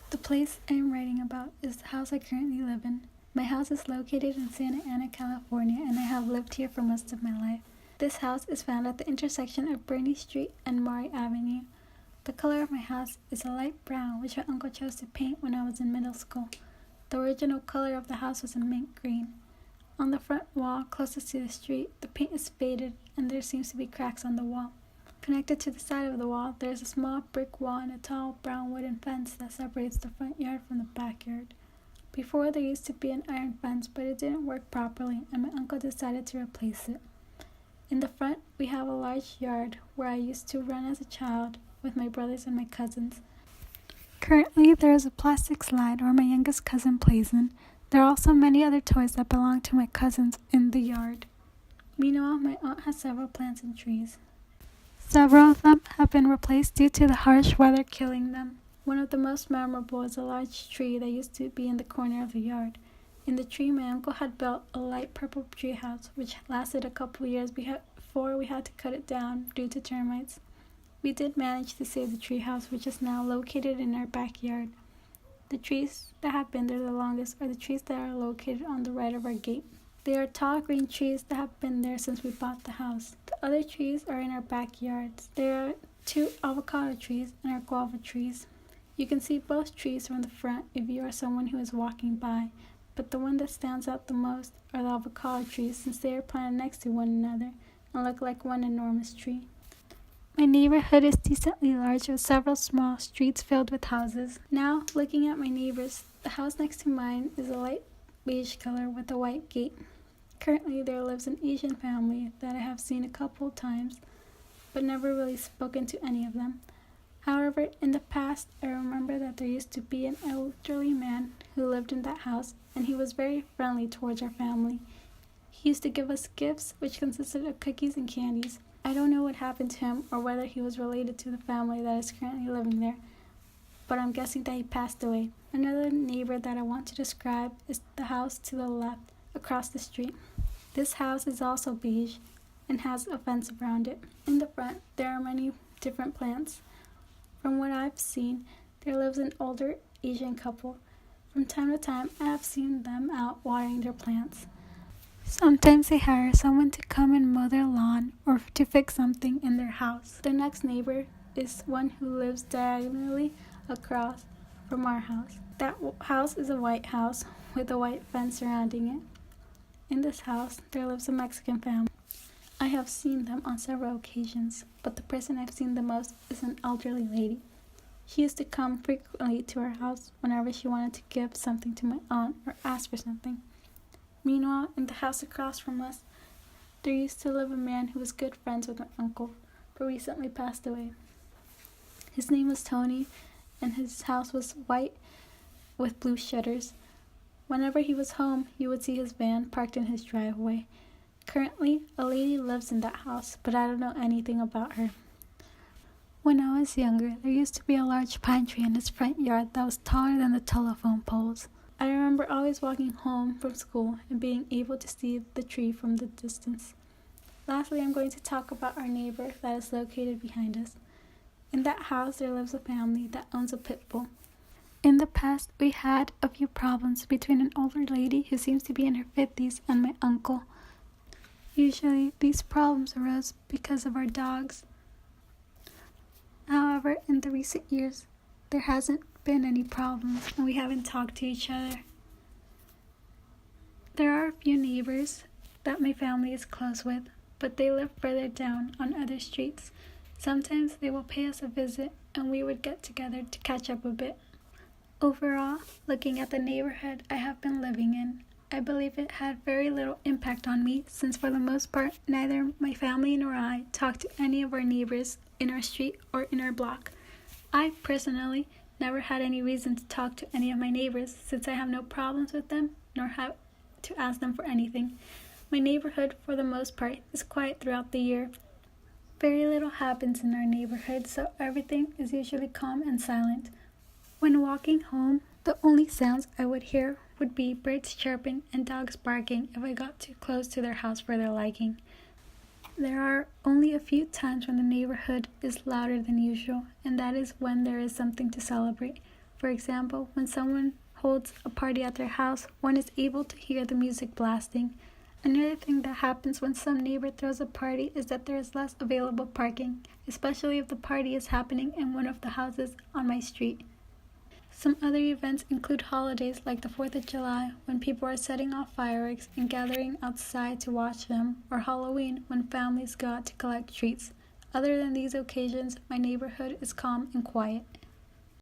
The place I am writing about is the house I currently live in. My house is located in Santa Ana, California, and I have lived here for most of my life. This house is found at the intersection of Bernie Street and Maury Avenue. The color of my house is a light brown, which my uncle chose to paint when I was in middle school. The original color of the house was a mint green. On the front wall, closest to the street, the paint is faded and there seems to be cracks on the wall. Connected to the side of the wall, there is a small brick wall and a tall brown wooden fence that separates the front yard from the backyard. Before, there used to be an iron fence, but it didn't work properly, and my uncle decided to replace it. In the front, we have a large yard where I used to run as a child with my brothers and my cousins. Currently, there is a plastic slide where my youngest cousin plays in. There are also many other toys that belong to my cousins in the yard. Meanwhile, my aunt has several plants and trees. Several of them have been replaced due to the harsh weather killing them. One of the most memorable is a large tree that used to be in the corner of the yard. In the tree, my uncle had built a light purple tree house, which lasted a couple years before we had to cut it down due to termites. We did manage to save the tree house, which is now located in our backyard. The trees that have been there the longest are the trees that are located on the right of our gate. They are tall green trees that have been there since we bought the house. The other trees are in our backyards. There are 2 avocado trees and our guava trees. You can see both trees from the front if you are someone who is walking by, but the one that stands out the most are the avocado trees since they are planted next to one another and look like one enormous tree. My neighborhood is decently large with several small streets filled with houses. Now, looking at my neighbors, the house next to mine is a light beige color with a white gate. Currently, there lives an Asian family that I have seen a couple times, but never really spoken to any of them. However, in the past, I remember that there used to be an elderly man who lived in that house, and he was very friendly towards our family. He used to give us gifts, which consisted of cookies and candies. I don't know what happened to him or whether he was related to the family that is currently living there, but I'm guessing that he passed away. Another neighbor that I want to describe is the house to the left, across the street. This house is also beige and has a fence around it. In the front, there are many different plants. From what I've seen, there lives an older Asian couple. From time to time, I have seen them out watering their plants. Sometimes they hire someone to come and mow their lawn or to fix something in their house. The next neighbor is one who lives diagonally across from our house. That house is a white house with a white fence surrounding it. In this house, there lives a Mexican family. I have seen them on several occasions, but the person I've seen the most is an elderly lady. She used to come frequently to our house whenever she wanted to give something to my aunt or ask for something. Meanwhile, in the house across from us, there used to live a man who was good friends with my uncle, but recently passed away. His name was Tony, and his house was white with blue shutters. Whenever he was home, you would see his van parked in his driveway. Currently, a lady lives in that house, but I don't know anything about her. When I was younger, there used to be a large pine tree in his front yard that was taller than the telephone poles. I remember always walking home from school and being able to see the tree from the distance. Lastly, I'm going to talk about our neighbor that is located behind us. In that house, there lives a family that owns a pit bull. In the past, we had a few problems between an older lady who seems to be in her 50s and my uncle. Usually, these problems arose because of our dogs. However, in the recent years, there hasn't been any problems and we haven't talked to each other. There are a few neighbors that my family is close with, but they live further down on other streets. Sometimes they will pay us a visit and we would get together to catch up a bit. Overall, looking at the neighborhood I have been living in, I believe it had very little impact on me since for the most part, neither my family nor I talked to any of our neighbors in our street or in our block. I personally never had any reason to talk to any of my neighbors since I have no problems with them nor have to ask them for anything. My neighborhood, for the most part, is quiet throughout the year. Very little happens in our neighborhood, so everything is usually calm and silent. When walking home, the only sounds I would hear would be birds chirping and dogs barking if I got too close to their house for their liking. There are only a few times when the neighborhood is louder than usual, and that is when there is something to celebrate. For example, when someone holds a party at their house, one is able to hear the music blasting. Another thing that happens when some neighbor throws a party is that there is less available parking, especially if the party is happening in one of the houses on my street. Some other events include holidays like the 4th of July, when people are setting off fireworks and gathering outside to watch them, or Halloween, when families go out to collect treats. Other than these occasions, my neighborhood is calm and quiet.